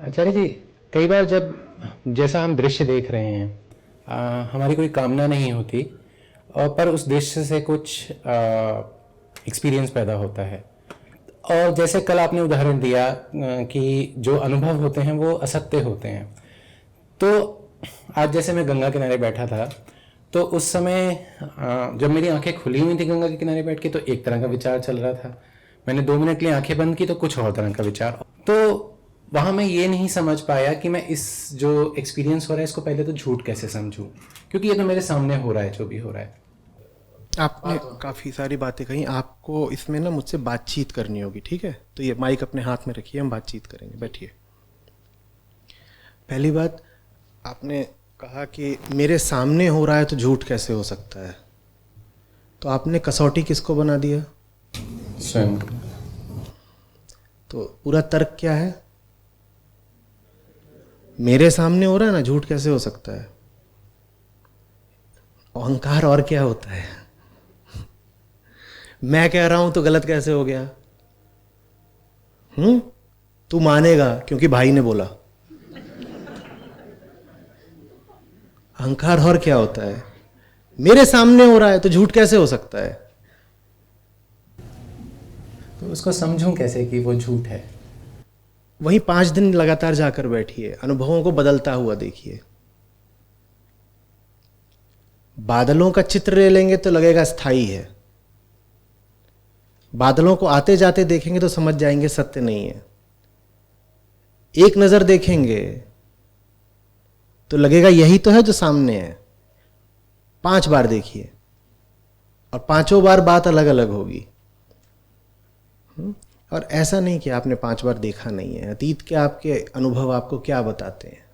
आचार्य जी, कई बार जब जैसा हम दृश्य देख रहे हैं, हमारी कोई कामना नहीं होती, और पर उस दृश्य से कुछ एक्सपीरियंस पैदा होता है। और जैसे कल आपने उदाहरण दिया कि जो अनुभव होते हैं वो असत्य होते हैं। तो आज जैसे मैं गंगा किनारे बैठा था, तो उस समय जब मेरी आंखें खुली हुई थी गंगा के किनारे बैठ के, तो एक तरह का विचार चल रहा था। मैंने 2 मिनट के लिए आंखें बंद की तो कुछ और तरह का विचार। तो वहाँ मैं ये नहीं समझ पाया कि मैं इस जो एक्सपीरियंस हो रहा है इसको पहले तो झूठ कैसे समझूं, क्योंकि ये तो मेरे सामने हो रहा है जो भी हो रहा है। आपने काफ़ी सारी बातें कही। आपको इसमें ना मुझसे बातचीत करनी होगी, ठीक है? तो ये माइक अपने हाथ में रखिए, हम बातचीत करेंगे। बैठिए। पहली बात, आपने कहा कि मेरे सामने हो रहा है तो झूठ कैसे हो सकता है। तो आपने कसौटी किसको बना दिया? स्वयं। तो पूरा तर्क क्या है? मेरे सामने हो रहा है ना, झूठ कैसे हो सकता है? अहंकार और क्या होता है? मैं कह रहा हूं तो गलत कैसे हो गया? तू मानेगा क्योंकि भाई ने बोला। अहंकार और क्या होता है? मेरे सामने हो रहा है तो झूठ कैसे हो सकता है? तो उसको समझूं कैसे कि वो झूठ है। वहीं 5 दिन लगातार जाकर बैठिए, अनुभवों को बदलता हुआ देखिए। बादलों का चित्र ले लेंगे तो लगेगा स्थायी है। बादलों को आते जाते देखेंगे तो समझ जाएंगे सत्य नहीं है। एक नजर देखेंगे तो लगेगा यही तो है जो सामने है। 5 बार देखिए और पांचों बार बात अलग अलग होगी। और ऐसा नहीं कि आपने 5 बार देखा नहीं है। अतीत के आपके अनुभव आपको क्या बताते हैं?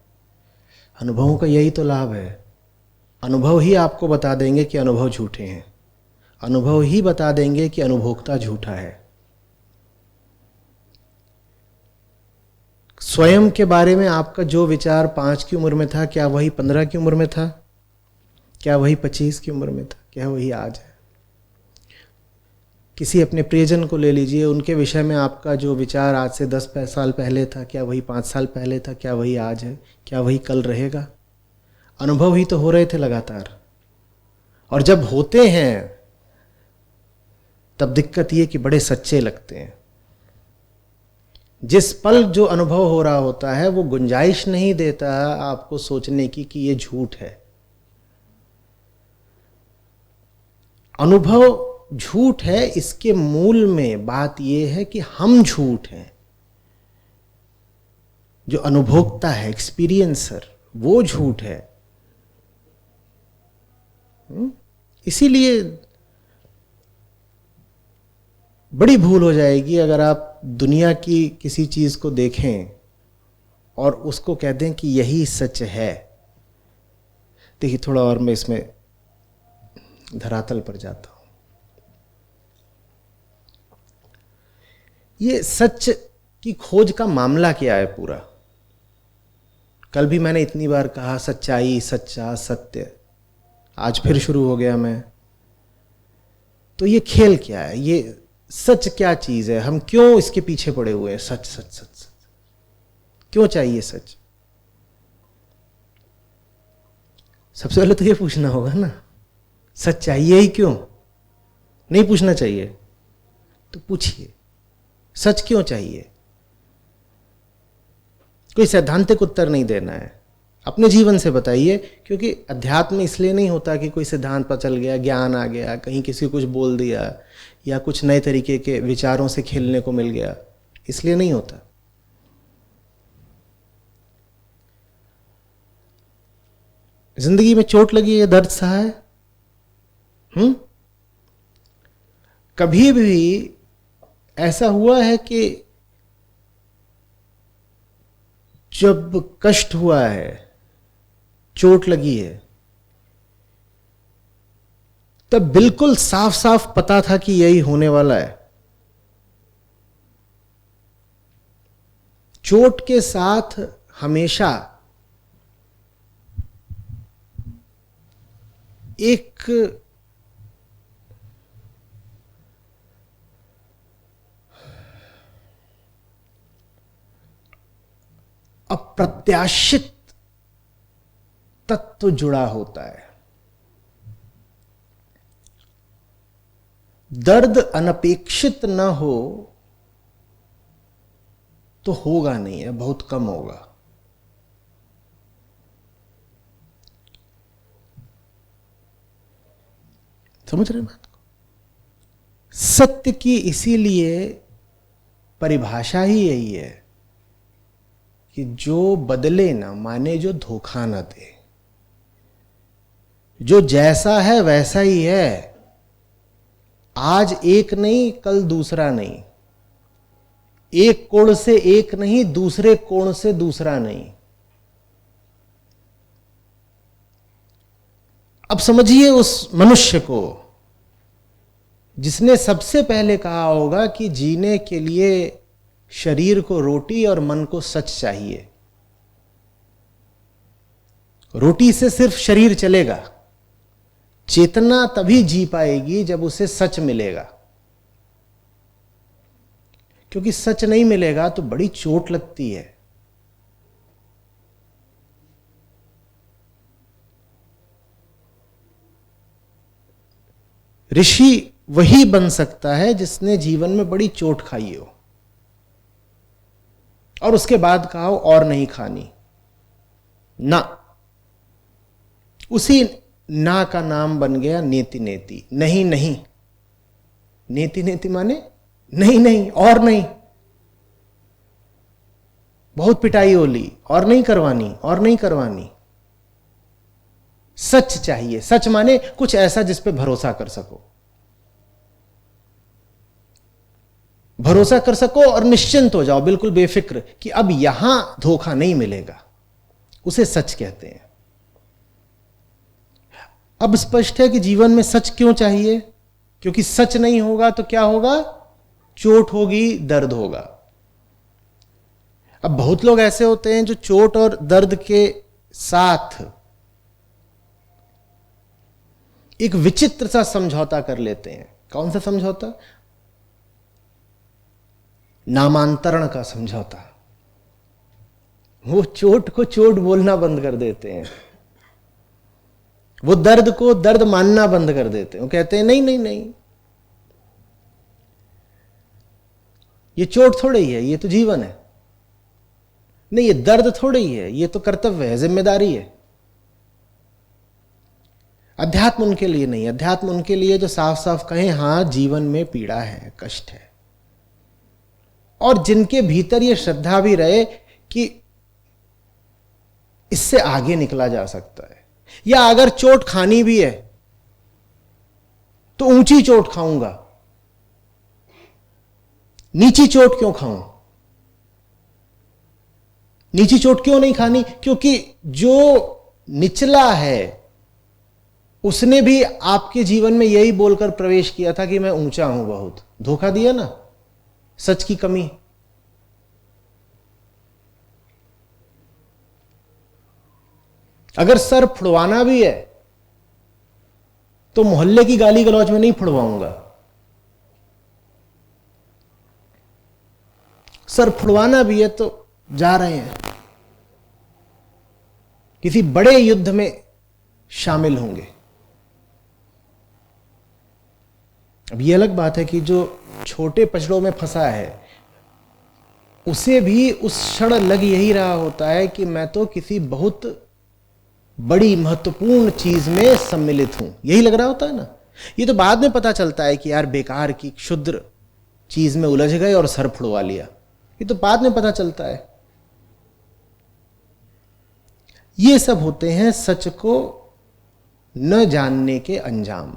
अनुभवों का यही तो लाभ है। अनुभव ही आपको बता देंगे कि अनुभव झूठे हैं। अनुभव ही बता देंगे कि अनुभोक्ता झूठा है। स्वयं के बारे में आपका जो विचार 5 की उम्र में था, क्या वही 15 की उम्र में था? क्या वही 25 की उम्र में था? क्या वही आज है? किसी अपने प्रियजन को ले लीजिए, उनके विषय में आपका जो विचार आज से 10 साल पहले था, क्या वही 5 साल पहले था? क्या वही आज है? क्या वही कल रहेगा? अनुभव ही तो हो रहे थे लगातार। और जब होते हैं तब दिक्कत ये कि बड़े सच्चे लगते हैं। जिस पल जो अनुभव हो रहा होता है वो गुंजाइश नहीं देता आपको सोचने की कि ये झूठ है। अनुभव झूठ है, इसके मूल में बात यह है कि हम झूठ हैं। जो अनुभोक्ता है, एक्सपीरियंसर, वो झूठ है। इसीलिए बड़ी भूल हो जाएगी अगर आप दुनिया की किसी चीज को देखें और उसको कह दें कि यही सच है। देखिए, थोड़ा और मैं इसमें धरातल पर जाता हूं। ये सच की खोज का मामला क्या है पूरा? कल भी मैंने इतनी बार कहा सच्चाई, सच्चा, सत्य। आज फिर शुरू हो गया मैं। तो ये खेल क्या है? ये सच क्या चीज है? हम क्यों इसके पीछे पड़े हुए हैं? सच सच सच सच क्यों चाहिए सच? सबसे पहले तो ये पूछना होगा ना, सच चाहिए ही क्यों? नहीं पूछना चाहिए तो पूछिए, सच क्यों चाहिए? कोई सैद्धांतिक उत्तर नहीं देना है, अपने जीवन से बताइए। क्योंकि अध्यात्म इसलिए नहीं होता कि कोई सिद्धांत पर चल गया, ज्ञान आ गया, कहीं किसी को कुछ बोल दिया या कुछ नए तरीके के विचारों से खेलने को मिल गया, इसलिए नहीं होता। जिंदगी में चोट लगी है, दर्द सहा है। कभी भी ऐसा हुआ है कि जब कष्ट हुआ है, चोट लगी है, तब बिल्कुल साफ साफ पता था कि यही होने वाला है? चोट के साथ हमेशा एक अप्रत्याशित तत्व जुड़ा होता है। दर्द अनपेक्षित न हो तो होगा नहीं है, बहुत कम होगा। समझ रहे बात को? सत्य की इसीलिए परिभाषा ही यही है कि जो बदले ना, माने जो धोखा ना दे, जो जैसा है वैसा ही है, आज एक नहीं कल दूसरा नहीं, एक कोण से एक नहीं दूसरे कोण से दूसरा नहीं। अब समझिए उस मनुष्य को जिसने सबसे पहले कहा होगा कि जीने के लिए शरीर को रोटी और मन को सच चाहिए। रोटी से सिर्फ शरीर चलेगा, चेतना तभी जी पाएगी जब उसे सच मिलेगा, क्योंकि सच नहीं मिलेगा तो बड़ी चोट लगती है। ऋषि वही बन सकता है जिसने जीवन में बड़ी चोट खाई हो और उसके बाद कहा हो और नहीं खानी ना। उसी ना का नाम बन गया नेति नेति, नहीं नहीं। नेति नेति माने नहीं नहीं और नहीं। बहुत पिटाई होली और नहीं करवानी और नहीं करवानी। सच चाहिए। सच माने कुछ ऐसा जिस पे भरोसा कर सको, भरोसा कर सको और निश्चिंत हो जाओ बिल्कुल बेफिक्र कि अब यहां धोखा नहीं मिलेगा। उसे सच कहते हैं। अब स्पष्ट है कि जीवन में सच क्यों चाहिए, क्योंकि सच नहीं होगा तो क्या होगा? चोट होगी, दर्द होगा। अब बहुत लोग ऐसे होते हैं जो चोट और दर्द के साथ एक विचित्र सा समझौता कर लेते हैं। कौन सा समझौता? नामांतरण का समझौता। वो चोट को चोट बोलना बंद कर देते हैं, वो दर्द को दर्द मानना बंद कर देते हैं। वो कहते हैं नहीं नहीं नहीं, ये चोट थोड़ी ही है, ये तो जीवन है। नहीं, ये दर्द थोड़ी ही है, ये तो कर्तव्य है, जिम्मेदारी है। अध्यात्म उनके लिए नहीं। अध्यात्म उनके लिए जो साफ साफ कहें हां जीवन में पीड़ा है, कष्ट है, और जिनके भीतर ये श्रद्धा भी रहे कि इससे आगे निकला जा सकता है, या अगर चोट खानी भी है तो ऊंची चोट खाऊंगा, नीची चोट क्यों खाऊं? नीची चोट क्यों नहीं खानी? क्योंकि जो निचला है उसने भी आपके जीवन में यही बोलकर प्रवेश किया था कि मैं ऊंचा हूं बहुत। धोखा दिया ना, सच की कमी। अगर सर फुड़वाना भी है तो मोहल्ले की गाली गलौज में नहीं फुड़वाऊंगा। सर फुड़वाना भी है तो जा रहे हैं, किसी बड़े युद्ध में शामिल होंगे। अब यह अलग बात है कि जो छोटे पचड़ों में फंसा है उसे भी उस क्षण लग यही रहा होता है कि मैं तो किसी बहुत बड़ी महत्वपूर्ण चीज में सम्मिलित हूं, यही लग रहा होता है ना। ये तो बाद में पता चलता है कि यार बेकार की क्षुद्र चीज में उलझ गए और सर फुड़वा लिया, ये तो बाद में पता चलता है। ये सब होते हैं सच को न जानने के अंजाम।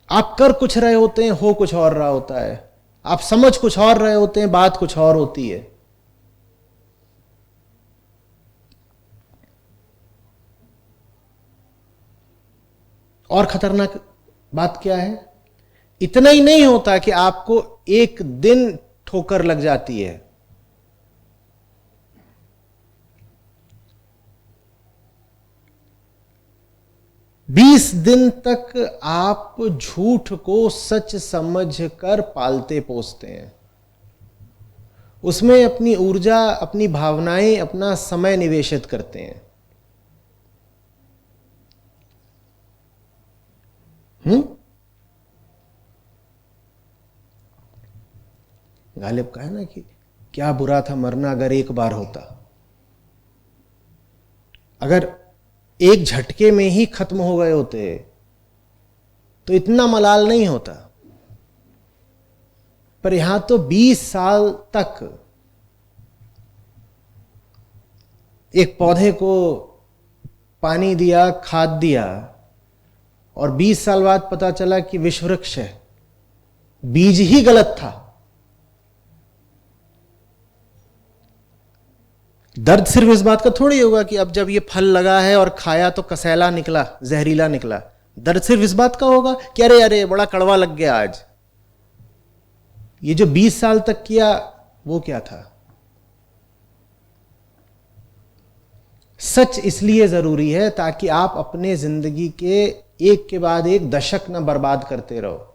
आप कर कुछ रहे होते हैं, हो कुछ और रहा होता है। आप समझ कुछ और रहे होते हैं, बात कुछ और होती है। और खतरनाक बात क्या है? इतना ही नहीं होता कि आपको एक दिन ठोकर लग जाती है, बीस दिन तक आप झूठ को सच समझकर पालते पोसते हैं। उसमें अपनी ऊर्जा, अपनी भावनाएं, अपना समय निवेशित करते हैं। गालिब का है ना कि क्या बुरा था मरना अगर एक बार होता। अगर एक झटके में ही खत्म हो गए होते तो इतना मलाल नहीं होता। पर यहां तो 20 साल तक एक पौधे को पानी दिया, खाद दिया, और 20 साल बाद पता चला कि विश्व वृक्ष है। बीज ही गलत था। दर्द सिर्फ इस बात का थोड़ी होगा कि अब जब ये फल लगा है और खाया तो कसैला निकला, जहरीला निकला। दर्द सिर्फ इस बात का होगा कि अरे अरे बड़ा कड़वा लग गया आज। ये जो 20 साल तक किया वो क्या था? सच इसलिए जरूरी है ताकि आप अपने जिंदगी के एक के बाद एक दशक न बर्बाद करते रहो।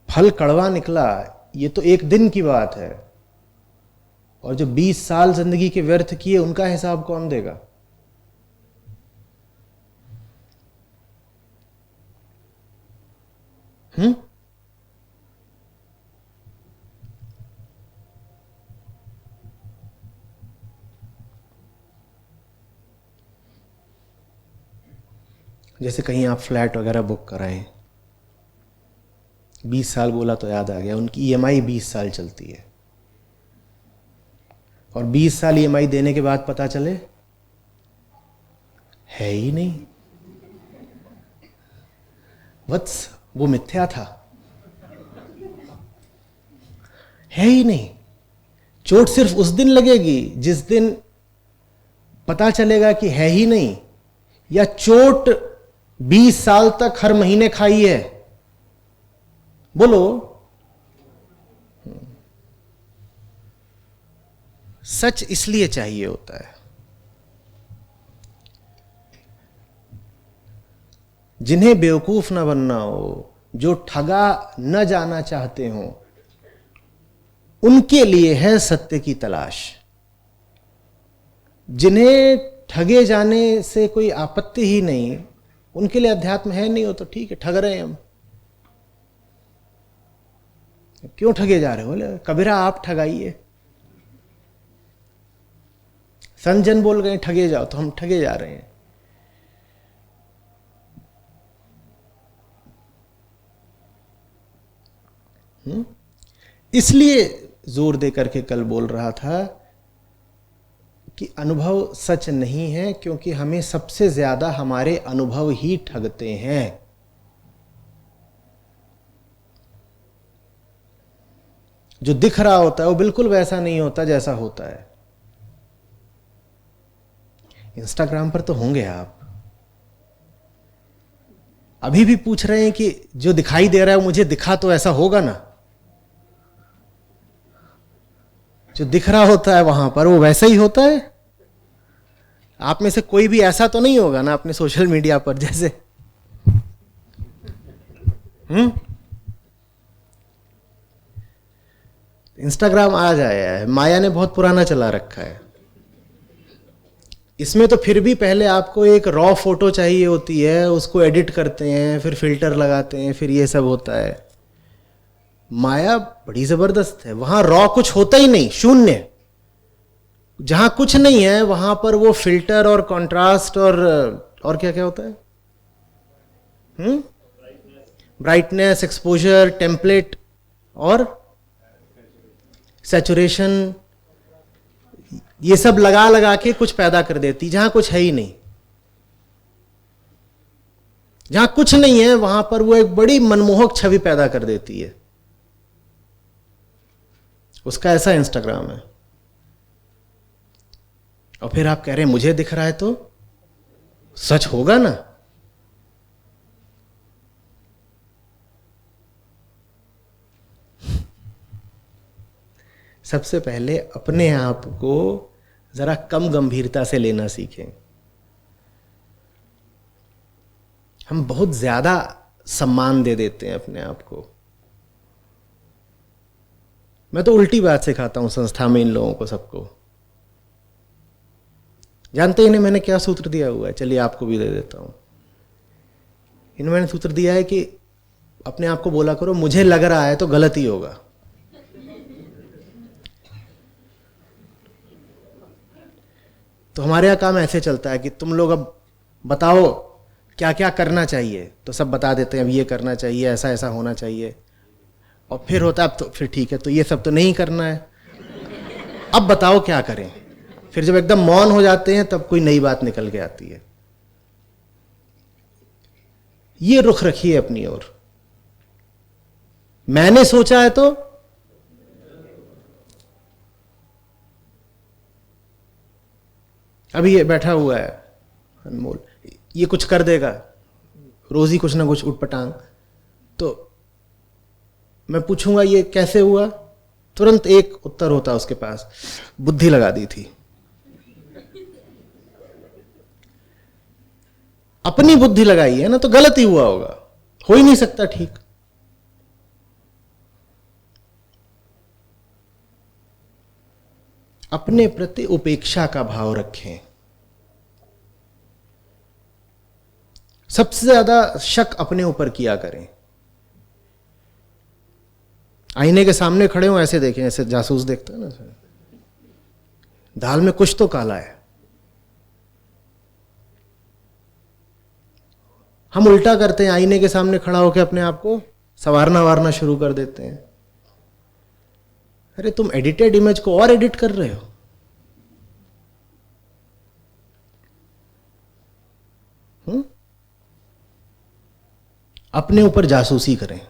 फल कड़वा निकला ये तो एक दिन की बात है, और जो 20 साल जिंदगी के व्यर्थ किए उनका हिसाब कौन देगा? जैसे कहीं आप फ्लैट वगैरह बुक कराएं, 20 साल बोला तो याद आ गया, उनकी ईएमआई 20 साल चलती है, और 20 साल ईएमआई देने के बाद पता चले है ही नहीं। वत्स, वो मिथ्या था, है ही नहीं। चोट सिर्फ उस दिन लगेगी जिस दिन पता चलेगा कि है ही नहीं, या चोट 20 साल तक हर महीने खाई है। बोलो, सच इसलिए चाहिए होता है। जिन्हें बेवकूफ न बनना हो, जो ठगा न जाना चाहते हो, उनके लिए है सत्य की तलाश। जिन्हें ठगे जाने से कोई आपत्ति ही नहीं, उनके लिए अध्यात्म है नहीं। हो तो ठीक है, ठग रहे हैं हम, क्यों ठगे जा रहे हो? बोले कबीरा आप ठगाइए। संत जन बोल गए ठगे जाओ, तो हम ठगे जा रहे हैं। इसलिए जोर दे करके कल बोल रहा था कि अनुभव सच नहीं है, क्योंकि हमें सबसे ज्यादा हमारे अनुभव ही ठगते हैं। जो दिख रहा होता है वो बिल्कुल वैसा नहीं होता जैसा होता है। इंस्टाग्राम पर तो होंगे आप, अभी भी पूछ रहे हैं कि जो दिखाई दे रहा है मुझे दिखा तो ऐसा होगा ना। जो दिख रहा होता है वहां पर वो वैसा ही होता है। आप में से कोई भी ऐसा तो नहीं होगा ना अपने सोशल मीडिया पर जैसे। इंस्टाग्राम आज आया है, माया ने बहुत पुराना चला रखा है। इसमें तो फिर भी पहले आपको एक रॉ फोटो चाहिए होती है, उसको एडिट करते हैं, फिर फिल्टर लगाते हैं, फिर ये सब होता है। माया बड़ी जबरदस्त है, वहां रॉ कुछ होता ही नहीं, शून्य। जहां कुछ नहीं है वहां पर वो फिल्टर और कंट्रास्ट और क्या क्या होता है, ब्राइटनेस, एक्सपोजर, टेम्पलेट और सैचुरेशन, ये सब लगा लगा के कुछ पैदा कर देती, जहां कुछ है ही नहीं। जहां कुछ नहीं है वहां पर वो एक बड़ी मनमोहक छवि पैदा कर देती है। उसका ऐसा इंस्टाग्राम है। और फिर आप कह रहे हैं मुझे दिख रहा है तो सच होगा ना। सबसे पहले अपने आप को जरा कम गंभीरता से लेना सीखें। हम बहुत ज्यादा सम्मान दे देते हैं अपने आप को। मैं तो उल्टी बात सिखाता हूं संस्था में इन लोगों को, सबको। जानते इन्हें मैंने क्या सूत्र दिया हुआ है? चलिए आपको भी दे देता हूं। इन्हें मैंने सूत्र दिया है कि अपने आप को बोला करो, मुझे लग रहा है तो गलत ही होगा। तो हमारे यहाँ काम ऐसे चलता है कि तुम लोग अब बताओ क्या क्या करना चाहिए, तो सब बता देते हैं अब ये करना चाहिए, ऐसा ऐसा होना चाहिए। और फिर होता है अब तो फिर ठीक है, तो ये सब तो नहीं करना है, अब बताओ क्या करें। फिर जब एकदम मौन हो जाते हैं तब कोई नई बात निकल के आती है। ये रुख रखिए अपनी ओर। मैंने सोचा है तो अभी ये बैठा हुआ है अनमोल, ये कुछ कर देगा, रोज ही कुछ ना कुछ उठपटांग, तो मैं पूछूंगा ये कैसे हुआ, तुरंत एक उत्तर होता उसके पास, बुद्धि लगा दी थी। अपनी बुद्धि लगाई है ना, तो गलत ही हुआ होगा, हो ही नहीं सकता ठीक। अपने प्रति उपेक्षा का भाव रखें। सबसे ज्यादा शक अपने ऊपर किया करें। आईने के सामने खड़े हो, ऐसे देखें, ऐसे जासूस देखता है ना, दाल में कुछ तो काला है। हम उल्टा करते हैं, आईने के सामने खड़ा होकर अपने आप को संवारना वारना शुरू कर देते हैं। अरे तुम एडिटेड इमेज को और एडिट कर रहे हो। अपने ऊपर जासूसी करें।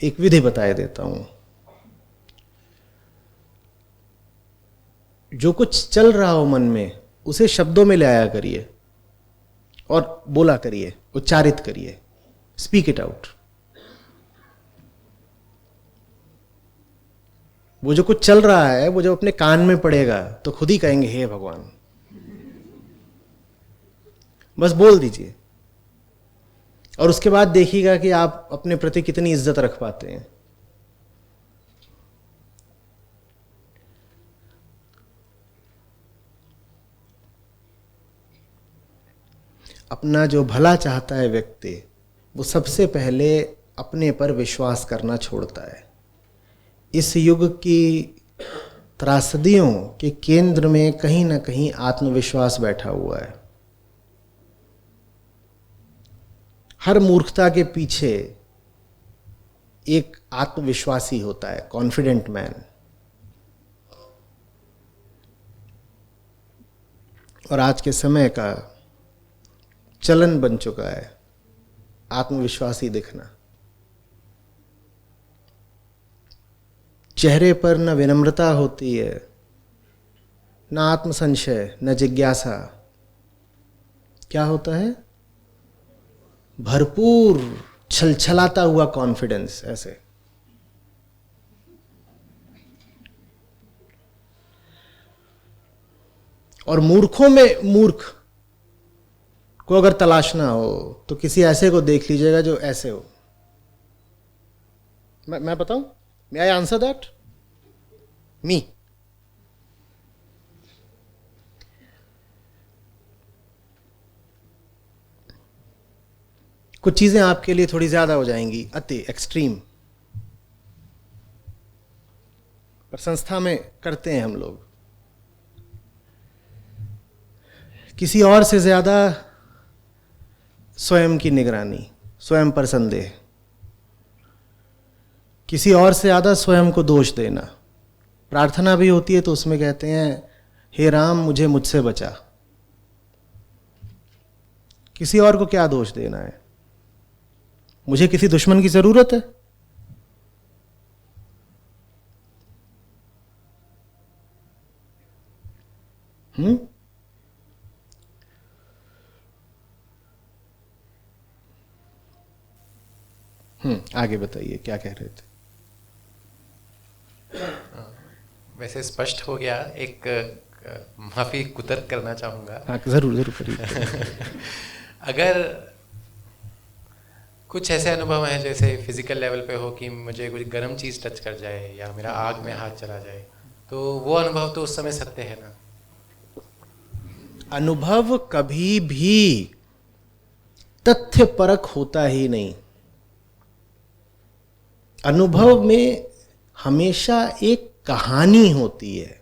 एक विधि बताए देता हूं। जो कुछ चल रहा हो मन में उसे शब्दों में ले आया करिए और बोला करिए, उच्चारित करिए, स्पीक इट आउट। वो जो कुछ चल रहा है वो जब अपने कान में पड़ेगा तो खुद ही कहेंगे हे भगवान। बस बोल दीजिए और उसके बाद देखिएगा कि आप अपने प्रति कितनी इज्जत रख पाते हैं। अपना जो भला चाहता है व्यक्ति, वो सबसे पहले अपने पर विश्वास करना छोड़ता है। इस युग की त्रासदियों के केंद्र में कहीं ना कहीं आत्मविश्वास बैठा हुआ है। हर मूर्खता के पीछे एक आत्मविश्वासी होता है, कॉन्फिडेंट मैन। और आज के समय का चलन बन चुका है आत्मविश्वासी दिखना। चेहरे पर न विनम्रता होती है, न आत्मसंशय, न जिज्ञासा। क्या होता है? भरपूर छलछलाता हुआ कॉन्फिडेंस। ऐसे और मूर्खों में मूर्ख को अगर तलाशना हो तो किसी ऐसे को देख लीजिएगा जो ऐसे हो। मैं बताऊं? मे आई आंसर दैट? मी। कुछ चीजें आपके लिए थोड़ी ज्यादा हो जाएंगी, अति एक्सट्रीम, पर संस्था में करते हैं हम लोग। किसी और से ज्यादा स्वयं की निगरानी, स्वयं पर संदेह, किसी और से ज्यादा स्वयं को दोष देना। प्रार्थना भी होती है तो उसमें कहते हैं हे राम मुझे मुझसे बचा। किसी और को क्या दोष देना है? मुझे किसी दुश्मन की जरूरत है? आगे बताइए क्या कह रहे थे? वैसे स्पष्ट हो गया। एक माफ़ी कुतर्क करना चाहूँगा। हाँ जरूर जरूर करिए। अगर कुछ ऐसे अनुभव हैं जैसे फिजिकल लेवल पे हो कि मुझे कोई गर्म चीज़ टच कर जाए या मेरा आग में हाथ चला जाए, तो वो अनुभव तो उस समय सत्य है ना। अनुभव कभी भी तथ्य परक होता ही नहीं। अनुभव में हमेशा एक कहानी होती है।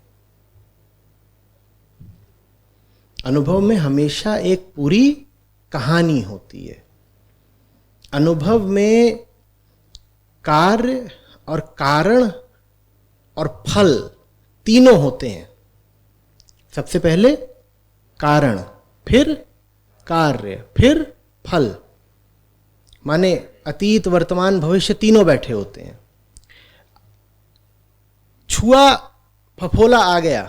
अनुभव में हमेशा एक पूरी कहानी होती है। अनुभव में कार्य और कारण और फल तीनों होते हैं। सबसे पहले कारण, फिर कार्य, फिर फल, माने अतीत, वर्तमान, भविष्य तीनों बैठे होते हैं। छुआ, फफोला आ गया,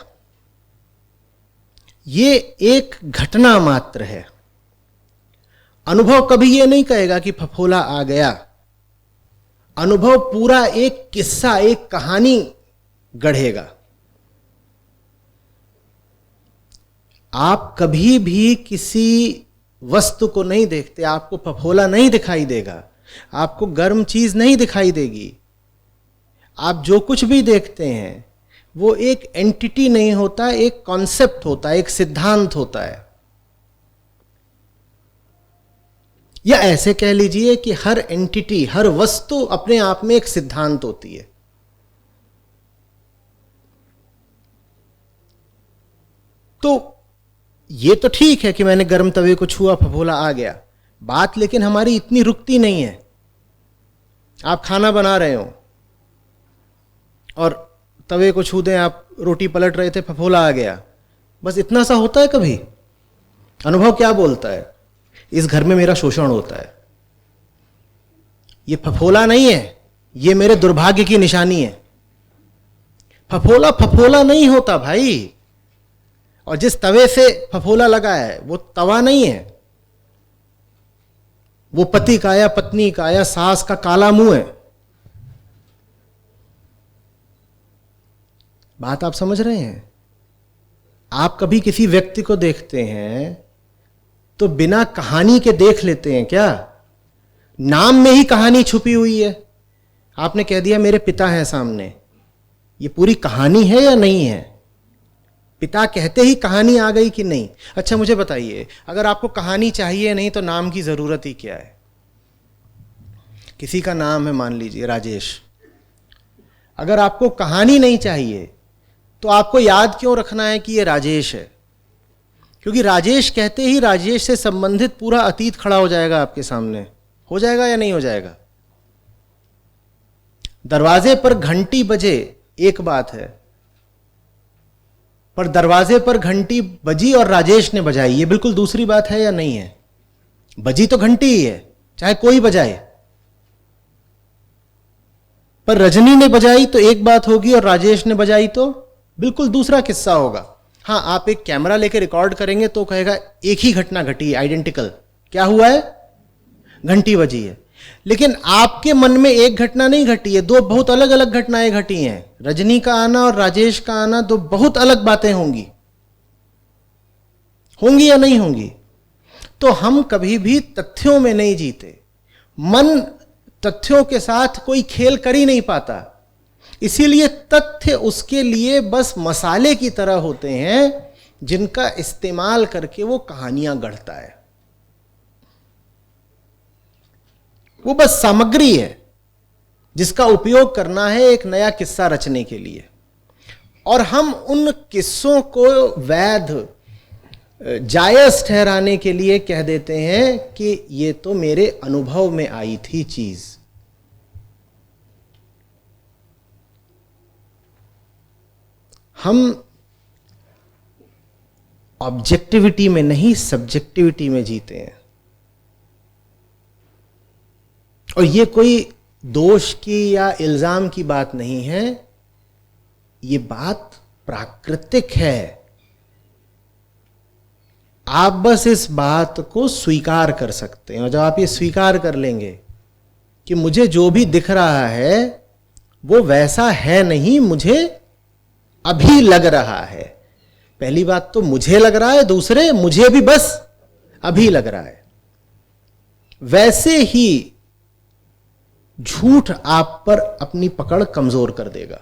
ये एक घटना मात्र है। अनुभव कभी ये नहीं कहेगा कि फफोला आ गया। अनुभव पूरा एक किस्सा, एक कहानी गढ़ेगा। आप कभी भी किसी वस्तु को नहीं देखते, आपको फफोला नहीं दिखाई देगा, आपको गर्म चीज नहीं दिखाई देगी। आप जो कुछ भी देखते हैं वो एक एंटिटी नहीं होता, एक कॉन्सेप्ट होता है, एक सिद्धांत होता है। या ऐसे कह लीजिए कि हर एंटिटी, हर वस्तु अपने आप में एक सिद्धांत होती है। तो ये तो ठीक है कि मैंने गर्म तवे को छुआ, फफोला आ गया, बात लेकिन हमारी इतनी रुकती नहीं है। आप खाना बना रहे हो और तवे को छू दें, आप रोटी पलट रहे थे, फफोला आ गया, बस इतना सा होता है कभी? अनुभव क्या बोलता है? इस घर में मेरा शोषण होता है। ये फफोला नहीं है, ये मेरे दुर्भाग्य की निशानी है। फफोला फफोला नहीं होता भाई। और जिस तवे से फफोला लगा है वो तवा नहीं है, वो पति का या पत्नी का या सास का काला मुंह है। बात आप समझ रहे हैं? आप कभी किसी व्यक्ति को देखते हैं तो बिना कहानी के देख लेते हैं क्या? नाम में ही कहानी छुपी हुई है। आपने कह दिया मेरे पिता हैं सामने, ये पूरी कहानी है या नहीं है? पिता कहते ही कहानी आ गई कि नहीं? अच्छा मुझे बताइए, अगर आपको कहानी चाहिए नहीं तो नाम की जरूरत ही क्या है? किसी का नाम है मान लीजिए राजेश, अगर आपको कहानी नहीं चाहिए तो आपको याद क्यों रखना है कि ये राजेश है? क्योंकि राजेश कहते ही राजेश से संबंधित पूरा अतीत खड़ा हो जाएगा आपके सामने। हो जाएगा या नहीं हो जाएगा? दरवाजे पर घंटी बजे एक बात है, पर दरवाजे पर घंटी बजी और राजेश ने बजाई, ये बिल्कुल दूसरी बात है या नहीं है? बजी तो घंटी ही है, चाहे कोई बजाए, पर रजनी ने बजाई तो एक बात होगी और राजेश ने बजाई तो बिल्कुल दूसरा किस्सा होगा। हाँ, आप एक कैमरा लेके रिकॉर्ड करेंगे तो कहेगा एक ही घटना घटी है, आइडेंटिकल। क्या हुआ है? घंटी बजी है। लेकिन आपके मन में एक घटना नहीं घटी है, दो बहुत अलग अलग घटनाएं घटी हैं। रजनी का आना और राजेश का आना दो बहुत अलग बातें होंगी। होंगी या नहीं होंगी? तो हम कभी भी तथ्यों में नहीं जीते। मन तथ्यों के साथ कोई खेल कर ही नहीं पाता। इसीलिए तथ्य उसके लिए बस मसाले की तरह होते हैं जिनका इस्तेमाल करके वो कहानियां गढ़ता है। वो बस सामग्री है जिसका उपयोग करना है एक नया किस्सा रचने के लिए। और हम उन किस्सों को वैध, जायज ठहराने के लिए कह देते हैं कि ये तो मेरे अनुभव में आई थी चीज। हम ऑब्जेक्टिविटी में नहीं, सब्जेक्टिविटी में जीते हैं। और ये कोई दोष की या इल्जाम की बात नहीं है, ये बात प्राकृतिक है। आप बस इस बात को स्वीकार कर सकते हैं। और जब आप ये स्वीकार कर लेंगे कि मुझे जो भी दिख रहा है वो वैसा है नहीं, मुझे अभी लग रहा है। पहली बात तो मुझे लग रहा है, दूसरे मुझे भी बस अभी लग रहा है। वैसे ही झूठ आप पर अपनी पकड़ कमजोर कर देगा।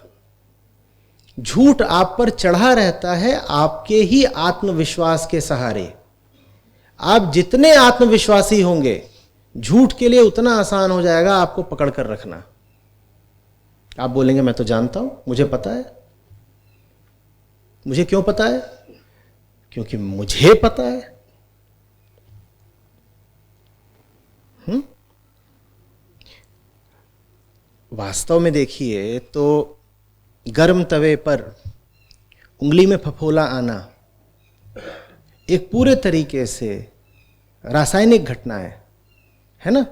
झूठ आप पर चढ़ा रहता है आपके ही आत्मविश्वास के सहारे। आप जितने आत्मविश्वासी होंगे, झूठ के लिए उतना आसान हो जाएगा आपको पकड़ कर रखना। आप बोलेंगे मैं तो जानता हूं, मुझे पता है। मुझे क्यों पता है? क्योंकि मुझे पता है। वास्तव में देखिए तो गर्म तवे पर उंगली में फफोला आना एक पूरे तरीके से रासायनिक घटना है ना?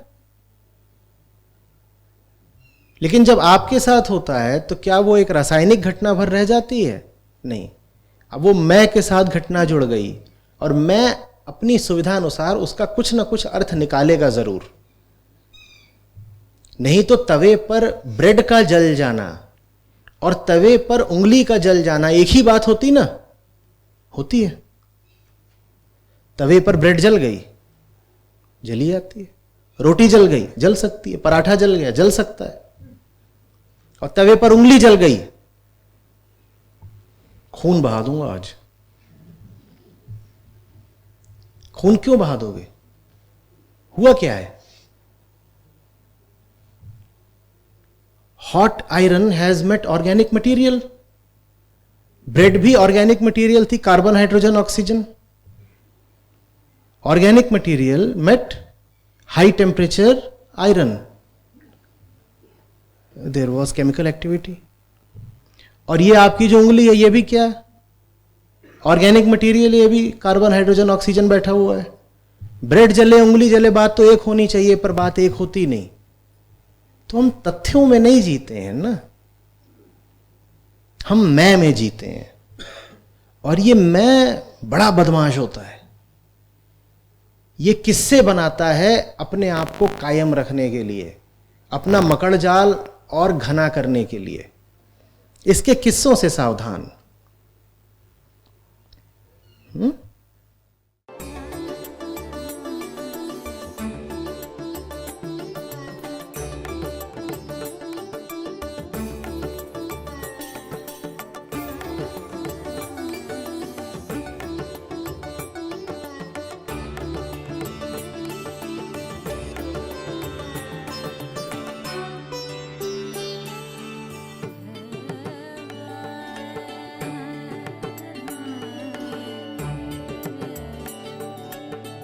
लेकिन जब आपके साथ होता है तो क्या वो एक रासायनिक घटना भर रह जाती है? नहीं। अब वो मैं के साथ घटना जुड़ गई और मैं अपनी सुविधा अनुसार उसका कुछ ना कुछ अर्थ निकालेगा जरूर। नहीं तो तवे पर ब्रेड का जल जाना और तवे पर उंगली का जल जाना एक ही बात होती ना? होती है। तवे पर ब्रेड जल गई, जली जाती है। रोटी जल गई, जल सकती है। पराठा जल गया, जल सकता है। और तवे पर उंगली जल गई, खून बहा दूंगा आज। खून क्यों बहा दोगे? हुआ क्या है? Hot iron has met organic material. Bread भी ऑर्गेनिक मटेरियल थी, carbon, hydrogen, oxygen. Organic material met high temperature iron, there was chemical activity. और ये आपकी जो उंगली है ये भी क्या? ऑर्गेनिक मटेरियल, ये भी कार्बन, हाइड्रोजन, ऑक्सीजन बैठा हुआ है। ब्रेड जले, उंगली जले, बात तो एक होनी चाहिए, पर बात एक होती नहीं। तो हम तथ्यों में नहीं जीते हैं ना, हम मैं में जीते हैं। और ये मैं बड़ा बदमाश होता है। ये किस्से बनाता है अपने आप को कायम रखने के लिए, अपना मकड़ जाल और घना करने के लिए। इसके किस्सों से सावधान।